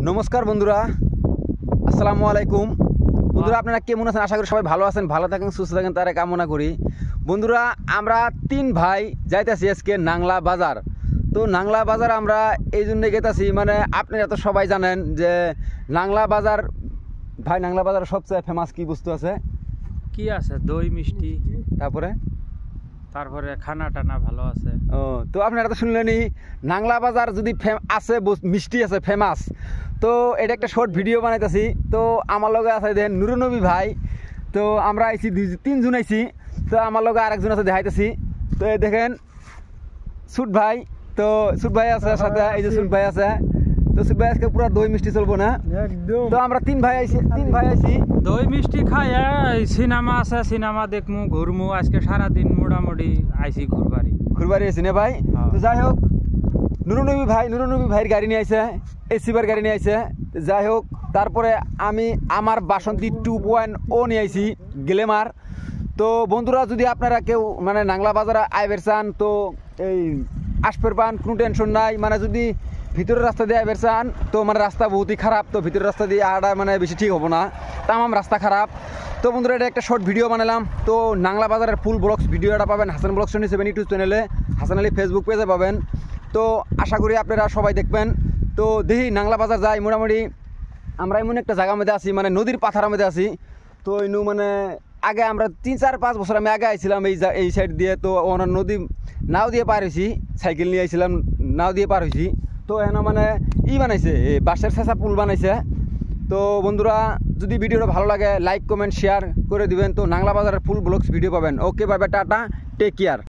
নমস্কার বন্ধুরা, আসসালামু আলাইকুম। বন্ধুরা আপনারা কেমন আছেন? আশা করি সবাই ভালো আছেন, ভালো থাকেন, সুস্থ থাকেন, তারা কামনা করি। বন্ধুরা আমরা 3 ভাই যাইতেছি আজকে নাংলা বাজার। তো নাংলা বাজার আমরা এই জন্যে গেতেছি, মানে আপনারা তো সবাই জানেন যে নাংলা বাজার, ভাই নাংলা বাজার সবচেয়ে ফেমাস কি বস্তু আছে? কি আছে? দই মিষ্টি, তারপরে খানা টানা ভালো আছে। ও, তো আপনারা তো শুনলেনই নাংলা বাজার যদি আছে মিষ্টি আছে ফেমাস। তো এটা একটা শর্ট ভিডিও বানাইতেছি। তো আমার লগে আছে দেখেন নুরনবী ভাই। তো আমরা আইছি 3 জন আইছি। তো আমার লগে আরেকজন আছে দেখাইতেছি। তো এই দেখেন সুট ভাই। তো সুট ভাই আছে সাথে, এই যে সুট ভাই আছে। তো সুট ভাই আজকে পুরো দই মিষ্টি চলবো না একদম। তো আমরা 3 ভাই আইছি দই মিষ্টি খাই। সিনেমা আছে, সিনেমা দেখমু, ঘুরমু। আজকে সারাদিন মোটামুটি আইছি ঘুরবাড়ি আইছি না ভাই। তো যাই হোক নুরনবী ভাইয়ের গাড়ি নিয়ে আইছে, এসিবার গাড়ি নিয়ে আইছে। যাই হোক তারপরে আমি আমার বাসন্তী 2.0 নিয়ে আইছি গ্লেমার। তো বন্ধুরা যদি আপনারা কেউ মানে নাংলা বাজারে আইবের চান তো এই আসপের পান, কোনো টেনশন নাই। মানে যদি ভিতরের রাস্তা দিয়ে আইবের চান তো মানে রাস্তা বহুতই খারাপ। তো ভিতরের রাস্তা দিয়ে আড়া মানে বেশি ঠিক হবো না, তামাম রাস্তা খারাপ। তো বন্ধুরা এটা একটা শর্ট ভিডিও বানালাম। তো নাংলা বাজারের ফুল ব্লগস ভিডিওটা পাবেন হাসান ব্লগস 27 ইউটিউব চ্যানেলে, হাসান আলী ফেসবুক পেজে পাবেন। তো আশা করি আপনারা সবাই দেখবেন। তো দেখি নাংলা বাজার যাই। মোটামুটি আমরা এমন একটা জায়গার মধ্যে আছি, মানে নদীর পাথার মধ্যে আছি। তো ইনু মানে আগে আমরা 3-4-5 বছর আমি আগে আইছিলাম এই সাইড দিয়ে। তো ওনার নদী নাও দিয়ে পার হয়েছি, সাইকেল নিয়ে আইছিলাম, নাও দিয়ে পার হয়েছি। তো এখানে মানে বানাইছে, বাঁশের ছেঁচা পুল বানাইছে। তো বন্ধুরা যদি ভিডিওটা ভালো লাগে লাইক কমেন্ট শেয়ার করে দিবেন। তো নাংলা বাজারের ফুল ব্লগস ভিডিও পাবেন। Okay, bye bye, tata, take care.